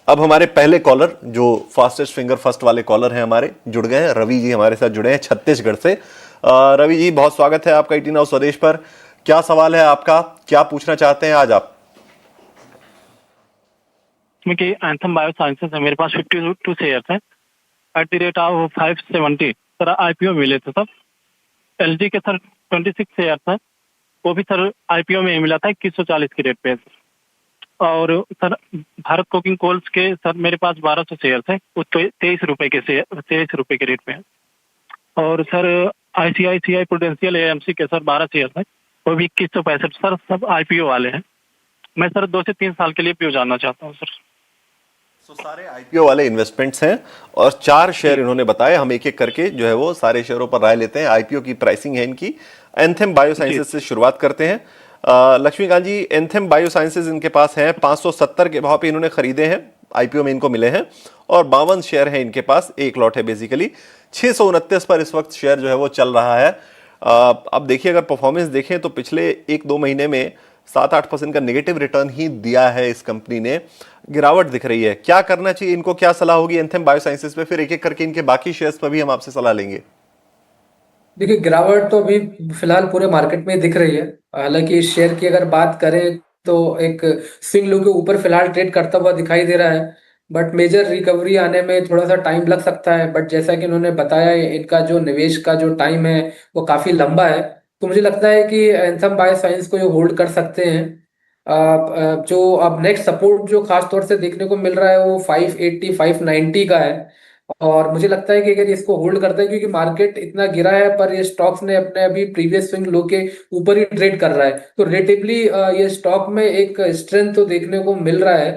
अब हमारे पहले कॉलर जो फास्टेस्ट फिंगर फर्स्ट वाले कॉलर हैं हमारे जुड़ गए हैं। रवि जी हमारे साथ जुड़े हैं छत्तीसगढ़ से। रवि जी बहुत स्वागत है आपका 18 स्वदेश पर। क्या सवाल है आपका, क्या पूछना चाहते हैं आज आप? इसमें कि एंथम बायोसाइंसेस है, मेरे पास 52 शेयर्स हैं at the rate of 570 sir IPO मिले थे सर। एलजी के सर 26 शेयर्स हैं, वो भी सर आईपीओ में ही मिला था 2140 के रेट पे सर। और सर भारत कोकिंग कोल्स के सर मेरे पास 1200 शेयर्स हैं, वो 23 रुपए के शेयर 23 रुपए के रेट पे है। और सर आईसीआईसीआई प्रूडेंशियल एएमसी के सर 12 शेयर्स हैं, वो भी 2165 सर, सब आईपीओ वाले हैं। मैं सर 2 से 3 साल के लिए पीओ जानना चाहता हूँ सर। सारे आईपीओ वाले इन्वेस्टमेंट्स हैं और 4 शेयर इन्होंने बताए। हम एक एक करके जो है वो सारे शेयरों पर राय लेते हैं। आईपीओ की प्राइसिंग है इनकी। एंथम बायोसाइंसेस से शुरुआत करते हैं। लक्ष्मीकांत जी, एंथम बायोसाइंसेस इनके पास है 570 के भाव पे इन्होंने खरीदे हैं, आईपीओ में इनको मिले हैं और 52 शेयर है इनके पास, एक लॉट है बेसिकली। 629 पर इस वक्त शेयर जो है वो चल रहा है। अब देखिए, अगर परफॉर्मेंस देखें तो पिछले 1-2 महीने में 7-8% का नेगेटिव रिटर्न ही दिया है इस कंपनी ने। गिरावट दिख रही है, क्या करना चाहिए इनको, क्या सलाह होगी एंथम बायोसाइंसेस पे? फिर एक एक करके इनके बाकी शेयर्स पर भी हम आपसे सलाह लेंगे। देखिए, गिरावट तो अभी फिलहाल पूरे मार्केट में दिख रही है। हालांकि इस शेयर की अगर बात करें तो एक स्विंग लो के ऊपर फिलहाल ट्रेड करता हुआ दिखाई दे रहा है, बट मेजर रिकवरी आने में थोड़ा सा टाइम लग सकता है। बट जैसा कि उन्होंने बताया, इनका जो निवेश का जो टाइम है वो काफी लंबा है। तो मुझे लगता है कि एंथम बायोसाइंस को ये होल्ड कर सकते हैं। जो अब नेक्स्ट सपोर्ट जो खास तौर से देखने को मिल रहा है वो 580 590 का है। और मुझे लगता है कि अगर इसको होल्ड करते हैं, क्योंकि मार्केट इतना गिरा है पर ये स्टॉक्स ने अपने अभी प्रीवियस स्विंग लो के ऊपर ही ट्रेड कर रहा है, तो रिलेटिवली ये स्टॉक में एक स्ट्रेंथ तो देखने को मिल रहा है।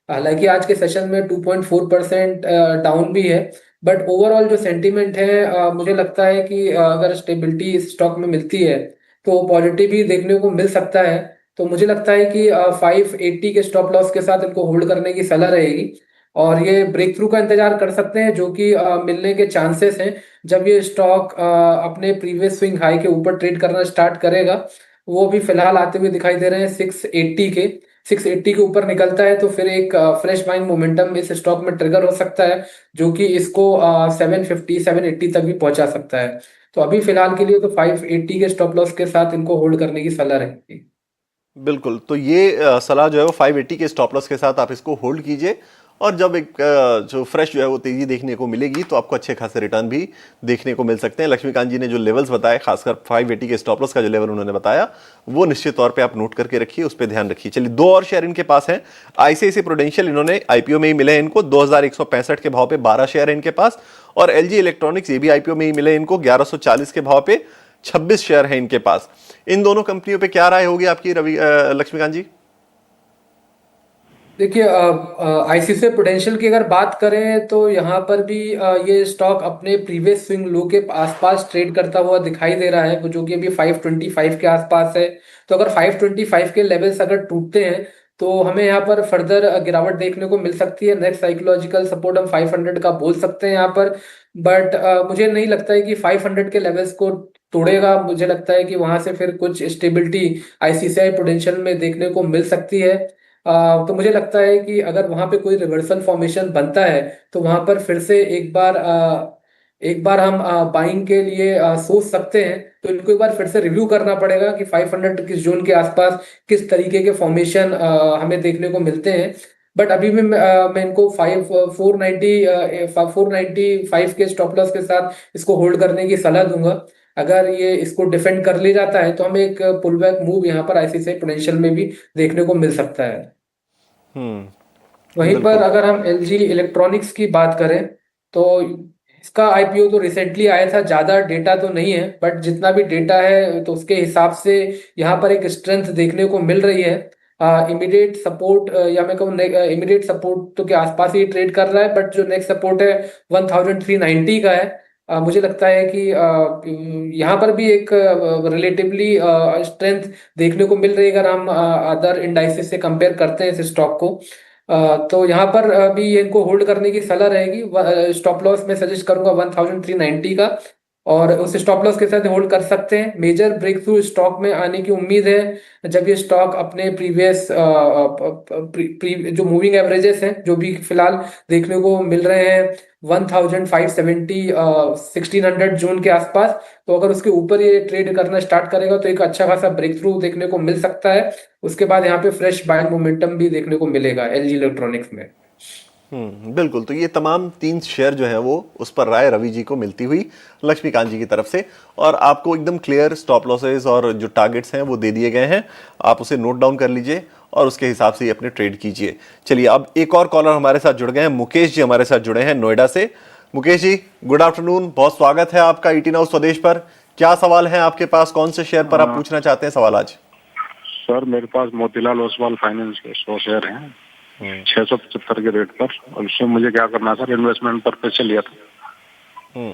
हालांकि आज के सेशन में 2.4% डाउन भी है, बट ओवरऑल जो सेंटीमेंट है, मुझे लगता है कि अगर स्टेबिलिटी इस स्टॉक में मिलती है तो पॉजिटिव ही देखने को मिल सकता है। तो मुझे लगता है कि 580 के स्टॉप लॉस के साथ इनको होल्ड करने की सलाह रहेगी। और ये ब्रेक थ्रू का इंतजार कर सकते हैं, जो कि मिलने के चांसेस हैं जब ये स्टॉक अपने प्रीवियस स्विंग हाई के ऊपर ट्रेड करना स्टार्ट करेगा। वो भी फिलहाल आते हुए दिखाई दे रहे हैं 680 के ऊपर निकलता है तो फिर एक फ्रेश बाइंग मोमेंटम इस स्टॉक में ट्रिगर हो सकता है, जो कि इसको 750 780 तक भी पहुंचा सकता है। तो अभी फिलहाल के लिए तो 580 के स्टॉप लॉस के साथ इनको होल्ड करने की सलाह रहेगी। बिल्कुल, तो ये सलाह जो है वो 580 के स्टॉप लॉस के साथ आप इसको होल्ड कीजिए और जब एक जो फ्रेश जो है वो तेजी देखने को मिलेगी तो आपको अच्छे खासे रिटर्न भी देखने को मिल सकते हैं। लक्ष्मीकांत जी ने जो लेवल्स बताए, खासकर 580 के स्टॉप लॉस का जो लेवल उन्होंने बताया, वो निश्चित तौर पे आप नोट करके रखिए, उस पर ध्यान रखिए। चलिए, 2 और शेयर इनके पास हैं। आईसीआईसी प्रूडेंशियल, इन्होंने आईपीओ में ही मिले हैं इनको, 2165 के भाव पे 12 शेयर है इनके पास। और एलजी इलेक्ट्रॉनिक्स, ये भी आईपीओ में ही मिले इनको, 1140 के भाव पे 26 शेयर है इनके पास। इन दोनों कंपनियों पे क्या राय होगी आपकी रवि लक्ष्मीकांत जी? देखिए, आईसीआईसीआई प्रूडेंशियल की अगर बात करें तो यहाँ पर भी ये स्टॉक अपने प्रीवियस स्विंग लो के आसपास ट्रेड करता हुआ दिखाई दे रहा है, जो कि अभी 525 के आसपास है। तो अगर 525 के लेवल्स अगर टूटते हैं तो हमें यहाँ पर फर्दर गिरावट देखने को मिल सकती है। नेक्स्ट साइकोलॉजिकल सपोर्ट हम 500 का बोल सकते हैं यहाँ पर। बट मुझे नहीं लगता है कि 500 के लेवल्स को तोड़ेगा। मुझे लगता है कि वहां से फिर कुछ स्टेबिलिटी आईसीआईसीआई प्रूडेंशियल में देखने को मिल सकती है। तो मुझे लगता है कि अगर वहां पे कोई रिवर्सल फॉर्मेशन बनता है तो वहां पर फिर से एक बार हम बाइंग के लिए सोच सकते हैं। तो इनको एक बार फिर से रिव्यू करना पड़ेगा कि 500 किस जोन के आसपास किस तरीके के फॉर्मेशन हमें देखने को मिलते हैं। बट अभी भी मैं इनको 495 के स्टॉप लॉस के साथ इसको होल्ड करने की सलाह दूंगा। अगर ये इसको डिफेंड कर ले जाता है तो हमें एक पुल बैक मूव यहाँ पर आईसीआईसीआई पोटेंशियल में भी देखने को मिल सकता है। वहीं पर बिल्कुल। अगर हम एलजी इलेक्ट्रॉनिक्स की बात करें तो इसका आईपीओ तो रिसेंटली आया था, ज्यादा डेटा तो नहीं है, बट जितना भी डेटा है तो उसके हिसाब से यहाँ पर एक स्ट्रेंथ देखने को मिल रही है। इमीडिएट सपोर्ट या मैं कहूँ इमीडिएट सपोर्ट तो के आसपास ही ट्रेड कर रहा है, बट जो नेक्स्ट सपोर्ट है 1390 का है। मुझे लगता है कि यहाँ पर भी एक रिलेटिवली स्ट्रेंथ देखने को मिल रही है अगर हम अदर इंडाइसेस से कंपेयर करते हैं इस स्टॉक को। तो यहाँ पर भी इनको होल्ड करने की सलाह रहेगी। स्टॉप लॉस मैं सजेस्ट करूंगा 1390 का। और उस स्टॉप लॉस के साथ होल्ड कर सकते हैं। मेजर ब्रेक थ्रू स्टॉक में आने की उम्मीद है जब ये स्टॉक अपने प्रीवियस जो मूविंग एवरेजेस हैं जो भी फिलहाल देखने को मिल रहे हैं 1570 1600 जोन के आसपास, तो अगर उसके ऊपर ये ट्रेड करना स्टार्ट करेगा तो एक अच्छा खासा ब्रेक थ्रू देखने को मिल सकता है। उसके बाद यहाँ पे फ्रेश बाइंग मोमेंटम भी देखने को मिलेगा एलजी इलेक्ट्रॉनिक्स में। बिल्कुल। तो ये तमाम 3 शेयर जो हैं वो उस पर राय रवि जी को मिलती हुई लक्ष्मीकांत जी की तरफ से, और आपको एकदम क्लियर स्टॉप लॉसेस और जो टारगेट्स हैं वो दे दिए गए हैं। आप उसे नोट डाउन कर लीजिए और उसके हिसाब से ही अपने ट्रेड कीजिए। चलिए, अब एक और कॉलर हमारे साथ जुड़ गए हैं। मुकेश जी हमारे साथ जुड़े हैं नोएडा से। मुकेश जी, गुड आफ्टरनून, बहुत स्वागत है आपका ईटी नाउ स्वदेश पर। क्या सवाल है आपके पास, कौन से शेयर पर आप पूछना चाहते हैं सवाल आज? सर मेरे पास मोतीलाल ओसवाल फाइनेंस के 100 शेयर हैं 675 के रेट पर, और उसमें मुझे क्या करना है सर? इन्वेस्टमेंट पर्पज से लिया था।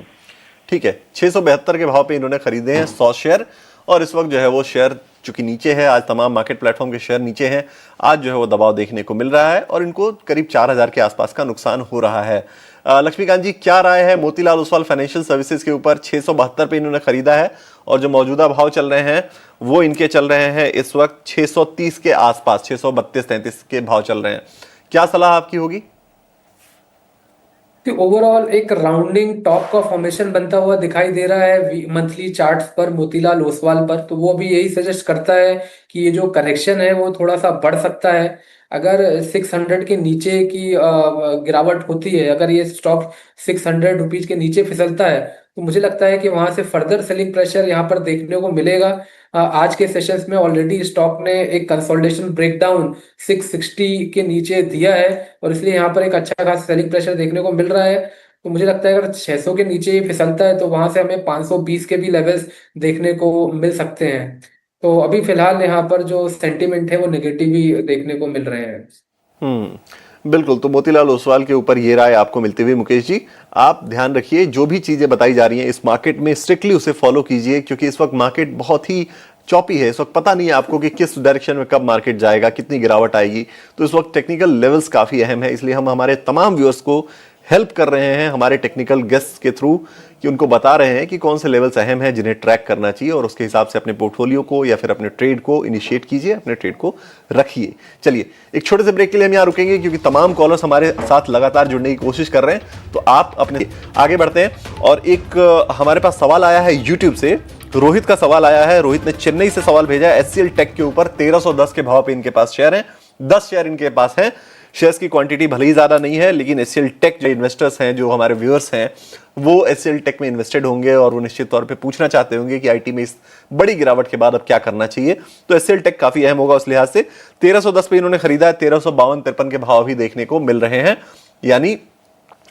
ठीक है, 672 के भाव पे इन्होंने खरीदे हैं 100 शेयर, और इस वक्त जो है वो शेयर चूंकि नीचे है, आज तमाम मार्केट प्लेटफॉर्म के शेयर नीचे हैं, आज जो है वो दबाव देखने को मिल रहा है और इनको करीब 4000 के आसपास का नुकसान हो रहा है। लक्ष्मीकांत जी, क्या राय है मोतीलाल ओसवाल फाइनेंशियल सर्विसेज के ऊपर? 672 पे इन्होंने खरीदा है और जो मौजूदा भाव चल रहे हैं वो इनके चल रहे हैं इस वक्त 630 के आसपास, 632-33 के भाव चल रहे हैं। क्या सलाह आपकी होगी? कि ओवरऑल एक राउंडिंग टॉप का फॉर्मेशन बनता हुआ दिखाई दे रहा है मंथली चार्ट्स पर मोतीलाल ओसवाल पर, तो वो भी यही सजेस्ट करता है कि ये जो करेक्शन है वो थोड़ा सा बढ़ सकता है। अगर 600 के नीचे की गिरावट होती है, अगर ये स्टॉक 600 रुपीज के नीचे फिसलता है, तो मुझे लगता है कि वहां से फर्दर सेलिंग प्रेशर यहाँ पर देखने को मिलेगा। आज के सेशंस में ऑलरेडी स्टॉक ने एक कंसोलिडेशन ब्रेकडाउन 660 के नीचे दिया है, और इसलिए यहाँ पर एक अच्छा खासा सेलिंग प्रेशर देखने को मिल रहा है। तो मुझे लगता है अगर 600 के नीचे ही फिसलता है तो वहां से हमें 520 के भी लेवल्स देखने को मिल सकते हैं। तो अभी फिलहाल यहाँ पर जो सेंटिमेंट है वो नेगेटिव ही देखने को मिल रहे हैं। बिल्कुल। तो मोतीलाल ओसवाल के ऊपर ये राय आपको मिलती हुई मुकेश जी, आप ध्यान रखिए जो भी चीजें बताई जा रही हैं इस मार्केट में स्ट्रिक्टली उसे फॉलो कीजिए, क्योंकि इस वक्त मार्केट बहुत ही चॉपी है। इस वक्त पता नहीं है आपको कि किस डायरेक्शन में कब मार्केट जाएगा, कितनी गिरावट आएगी। तो इस वक्त टेक्निकल लेवल्स काफी अहम है, इसलिए हम हमारे तमाम व्यूअर्स को हेल्प कर रहे हैं हमारे टेक्निकल गेस्ट के थ्रू, कि उनको बता रहे हैं कि कौन से लेवल्स अहम हैं जिन्हें ट्रैक करना चाहिए, और उसके हिसाब से अपने पोर्टफोलियो को या फिर अपने ट्रेड को इनिशिएट कीजिए, अपने ट्रेड को रखिए। चलिए, एक छोटे से ब्रेक के लिए हम यहाँ रुकेंगे, क्योंकि तमाम कॉलर्स हमारे साथ लगातार जुड़ने की कोशिश कर रहे हैं। तो आप अपने आगे बढ़ते हैं। और एक हमारे पास सवाल आया है यूट्यूब से, रोहित का सवाल आया है। रोहित ने चेन्नई से सवाल भेजा है। एचसीएल टेक के ऊपर 1310 के भाव पे इनके पास शेयर हैं, 10 शेयर इनके पास हैं। शेयर्स की क्वांटिटी भले ही ज्यादा नहीं है, लेकिन एचसीएल टेक जो इन्वेस्टर्स हैं, जो हमारे व्यूअर्स हैं, वो एचसीएल टेक में इन्वेस्टेड होंगे और वो निश्चित तौर पे पूछना चाहते होंगे कि आईटी में इस बड़ी गिरावट के बाद अब क्या करना चाहिए। तो एचसीएल टेक काफी अहम होगा उस लिहाज से। 1310 पे इन्होंने खरीदा है, 1352-53 के भाव भी देखने को मिल रहे हैं। यानी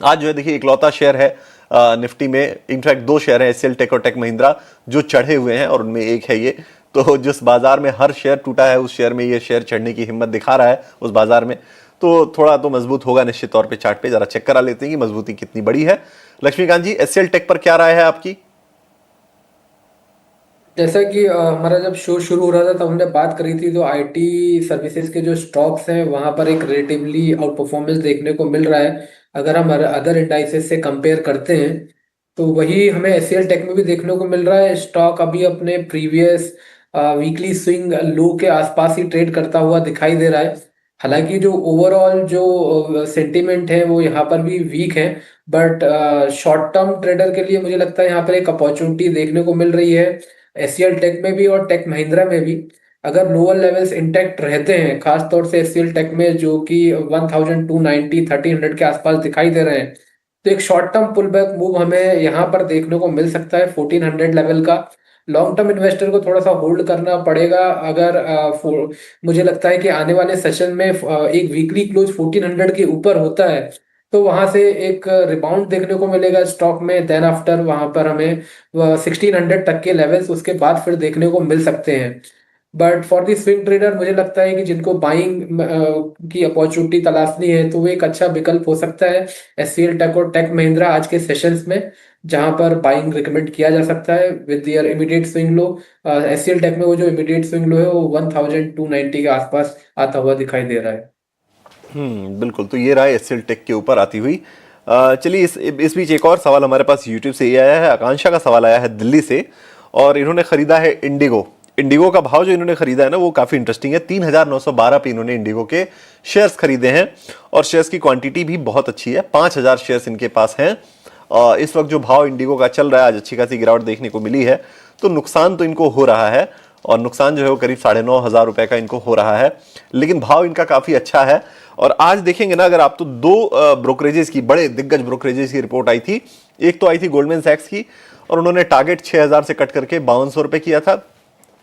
आज जो है देखिए इकलौता शेयर है निफ्टी में, इनफैक्ट 2 शेयर हैं एचसीएल टेक और टेक महिंद्रा जो चढ़े हुए हैं, और उनमें एक है ये। तो जिस बाजार में हर शेयर टूटा है उस शेयर में ये शेयर चढ़ने की हिम्मत दिखा रहा है उस बाजार में, तो थोड़ा तो मजबूत होगा निश्चित तौर पे। चार्ट पे जरा चेक करा लेते हैं कि मजबूती कितनी बड़ी है। लक्ष्मीकांत जी, एचसीएल टेक पर क्या राय है आपकी? जैसा कि हमारा जब शो शुरू हो रहा था तब हमने बात करी थी, तो आईटी सर्विसेज के जो स्टॉक्स हैं वहां पर एक रिलेटिवली आउट परफॉर्मेंस देखने को मिल रहा है। अगर हम अदर इंडाइसेस से कंपेयर करते हैं तो वही हमें एचसीएल टेक में भी देखने को मिल रहा है। स्टॉक अभी अपने प्रीवियस वीकली स्विंग लो के आसपास ही ट्रेड करता हुआ दिखाई दे रहा है। हालांकि जो ओवरऑल जो सेंटिमेंट है वो यहाँ पर भी वीक है, बट शॉर्ट टर्म ट्रेडर के लिए मुझे लगता है यहाँ पर एक अपॉर्चुनिटी देखने को मिल रही है। एचसीएल टेक में भी और टेक महिंद्रा में भी अगर लोअर लेवल्स इंटैक्ट रहते हैं, खास तौर से एचसीएल टेक में जो कि 1290 1300 के आसपास दिखाई दे रहे हैं, तो एक short term pull back move हमें यहाँ पर देखने को मिल सकता है 1400 लेवल का। लॉन्ग टर्म इन्वेस्टर को थोड़ा सा होल्ड करना पड़ेगा। अगर मुझे लगता है कि आने वाले सेशन में एक वीकली क्लोज 1400 के ऊपर होता है तो वहां से एक रिबाउंड देखने को मिलेगा स्टॉक में। देन आफ्टर वहां पर हमें 1600 तक के लेवल्स उसके बाद फिर देखने को मिल सकते हैं। But for the swing trader मुझे लगता है कि जिनको बाइंग की अपॉर्चुनिटी तलाशनी है तो वो एक अच्छा विकल्प हो सकता है एचसीएल टेक और टेक महिंद्रा आज के सेशंस में, जहां पर बाइंग रिकमेंड किया जा सकता है with their immediate swing low. HCL tech में वो जो इमीडिएट स्विंग लो है वो 1290 के आसपास आता हुआ दिखाई दे रहा है। बिल्कुल। तो ये रहा एचसीएल टेक के ऊपर आती हुई चलिए इस बीच एक और सवाल हमारे पास यूट्यूब से ये आया है। आकांक्षा का सवाल आया है दिल्ली से, और इन्होंने खरीदा है इंडिगो। इंडिगो का भाव जो इन्होंने खरीदा है ना वो काफी इंटरेस्टिंग है। 3,912 पे इन्होंने इंडिगो के शेयर्स खरीदे हैं, और शेयर्स की क्वांटिटी भी बहुत अच्छी है। 5,000 शेयर्स इनके पास हैं। इस वक्त जो भाव इंडिगो का चल रहा है, आज अच्छी खासी गिरावट देखने को मिली है, तो नुकसान तो इनको हो रहा है, और नुकसान जो है वो करीब 9,500 रुपए का इनको हो रहा है, लेकिन भाव इनका काफी अच्छा है। और आज देखेंगे ना अगर आप, तो दो ब्रोकरेजेस की, बड़े दिग्गज ब्रोकरेजेस की रिपोर्ट आई थी। एक तो आई थी गोल्डमैन सैक्स की, और उन्होंने टारगेट 6,000 से कट करके 5,200 रुपए किया था।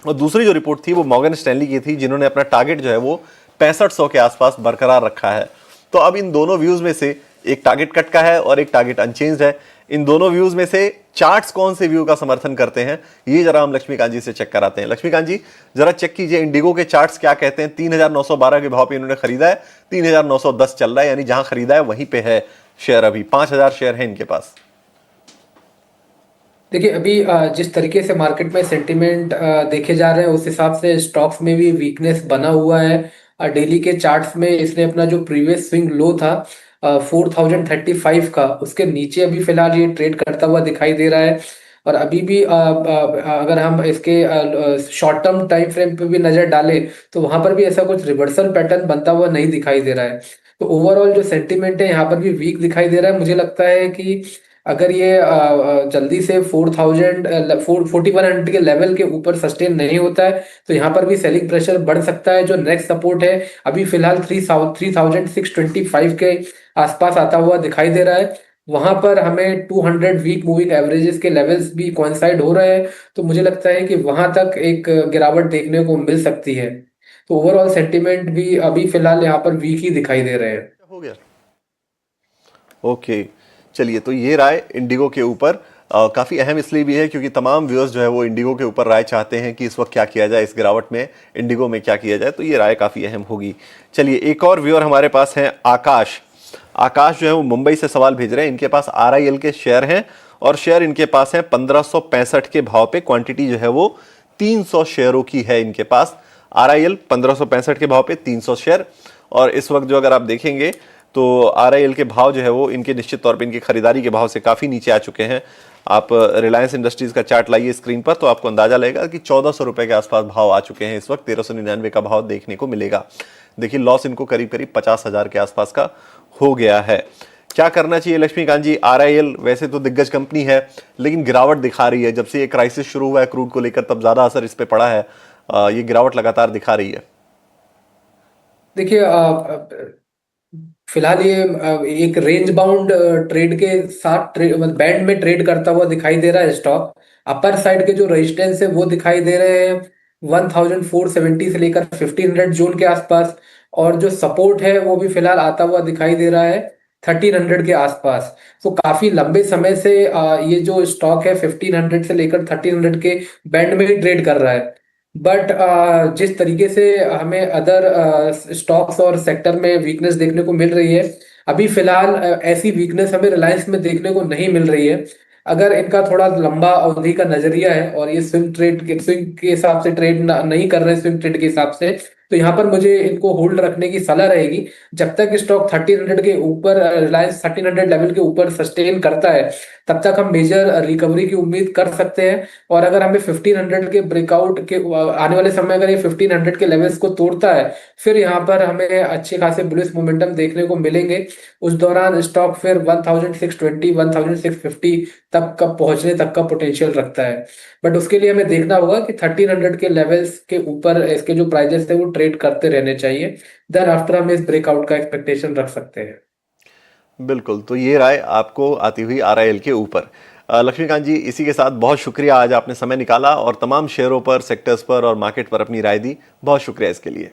और दूसरी जो रिपोर्ट थी वो मॉर्गन स्टैनली की थी, जिन्होंने अपना टारगेट जो है वो 6500 के आसपास बरकरार रखा है। तो अब इन दोनों व्यूज में से एक टारगेट कट का है और एक टारगेट अनचेंज्ड है। इन दोनों व्यूज में से चार्ट्स कौन से व्यू का समर्थन करते हैं, ये जरा हम लक्ष्मीकांत जी से चेक कराते हैं। लक्ष्मीकांत जी जरा चेक कीजिए इंडिगो के चार्ट्स क्या कहते हैं। 3,912 के भाव पे इन्होंने खरीदा है, 3,910 चल रहा है, यानी जहां खरीदा है वहीं पे है शेयर। अभी 5,000 शेयर है इनके पास। देखिए अभी जिस तरीके से मार्केट में सेंटिमेंट देखे जा रहे हैं उस हिसाब से स्टॉक्स में भी वीकनेस बना हुआ है। डेली के चार्ट्स में इसने अपना जो प्रीवियस स्विंग लो था 4,035 का, उसके नीचे अभी फिलहाल ये ट्रेड करता हुआ दिखाई दे रहा है। और अभी भी अगर हम इसके शॉर्ट टर्म टाइम फ्रेम पे भी नजर डालें तो वहां पर भी ऐसा कुछ रिवर्सल पैटर्न बनता हुआ नहीं दिखाई दे रहा है। तो ओवरऑल जो सेंटिमेंट है यहाँ पर भी वीक दिखाई दे रहा है। मुझे लगता है कि अगर ये जल्दी से 4,100 के लेवल के ऊपर सस्टेन नहीं होता है तो यहाँ पर भी सेलिंग प्रेशर बढ़ सकता है। जो नेक्स्ट सपोर्ट है अभी फिलहाल 3,625 के आसपास आता हुआ दिखाई दे रहा है। वहां पर हमें 200 वीक मूविंग एवरेजेस के लेवल्स भी कोइंसाइड हो रहे हैं, तो मुझे लगता है कि वहां तक एक गिरावट देखने को मिल सकती है। तो ओवरऑल सेंटिमेंट भी अभी फिलहाल यहाँ पर वीक ही दिखाई दे रहे हैं। हो गया, ओके। चलिए, तो ये राय इंडिगो के ऊपर काफी अहम इसलिए भी है क्योंकि तमाम व्यूअर्स जो है वो इंडिगो के ऊपर राय चाहते हैं कि इस वक्त क्या किया जाए, इस गिरावट में इंडिगो में क्या किया जाए, तो ये राय काफी अहम होगी। चलिए, एक और व्यूअर हमारे पास हैं आकाश। आकाश जो है वो मुंबई से सवाल भेज रहे हैं। इनके पास RIL के शेयर हैं, और शेयर इनके पास है 1565 के भाव पे। क्वांटिटी जो है वो 300 शेयरों की है इनके पास। RIL 1565 के भाव पे 300 शेयर। और इस वक्त जो अगर आप देखेंगे तो RIL के भाव जो है वो इनके निश्चित तौर पे इनकी खरीदारी के भाव से काफी नीचे आ चुके हैं। आप रिलायंस इंडस्ट्रीज का चार्ट लाइए स्क्रीन पर, तो आपको अंदाजा लगेगा कि 1400 रुपए के आसपास भाव आ चुके हैं। इस वक्त 1399 का भाव देखने को मिलेगा। देखिए, लॉस इनको करीब करीब 50,000 के आसपास का हो गया है। क्या करना चाहिए लक्ष्मीकांत जी? RIL वैसे तो दिग्गज कंपनी है, लेकिन गिरावट दिखा रही है। जब से ये क्राइसिस शुरू हुआ है क्रूड को लेकर, तब ज्यादा असर इस पे पड़ा है। ये गिरावट लगातार दिखा रही है। देखिए फिलहाल ये एक रेंज बाउंड ट्रेड के साथ मतलब बैंड में ट्रेड करता हुआ दिखाई दे रहा है स्टॉक। अपर साइड के जो रेजिस्टेंस है वो दिखाई दे रहे हैं 1,470 से लेकर 1,500 जोन के आसपास, और जो सपोर्ट है वो भी फिलहाल आता हुआ दिखाई दे रहा है 1,300 के आसपास। तो काफी लंबे समय से ये जो स्टॉक है 1,500 से लेकर 1,300 के बैंड में ही ट्रेड कर रहा है। बट जिस तरीके से हमें अदर स्टॉक्स और सेक्टर में वीकनेस देखने को मिल रही है, अभी फिलहाल ऐसी वीकनेस हमें रिलायंस में देखने को नहीं मिल रही है। अगर इनका थोड़ा लंबा अवधि का नजरिया है और ये स्विंग के हिसाब से ट्रेड नहीं कर रहे, स्विंग ट्रेड के हिसाब से, तो यहाँ पर मुझे इनको होल्ड रखने की सलाह रहेगी। जब तक स्टॉक 1,300 के ऊपर, रिलायंस 1,300 लेवल के ऊपर सस्टेन करता है, तब तक हम मेजर रिकवरी की उम्मीद कर सकते हैं। और अगर हमें 1,500 के ब्रेकआउट के आने वाले समय अगर ये 1,500 के लेवल्स को तोड़ता है, फिर यहाँ पर हमें अच्छे खासे बुलिश मोमेंटम देखने को मिलेंगे। उस दौरान स्टॉक फिर 1,620 1,650 तक का पहुंचने तक का पोटेंशियल रखता है। बट उसके लिए हमें देखना होगा कि 1,300 के लेवल्स के ऊपर इसके जो प्राइजेस है वो ट्रेड करते रहने चाहिए। देन आफ्टर हम इस ब्रेकआउट का एक्सपेक्टेशन रख सकते हैं। बिल्कुल, तो ये राय आपको आती हुई RIL के ऊपर। लक्ष्मीकांत जी, इसी के साथ बहुत शुक्रिया, आज आपने समय निकाला और तमाम शेयरों पर, सेक्टर्स पर और मार्केट पर अपनी राय दी। बहुत शुक्रिया इसके लिए।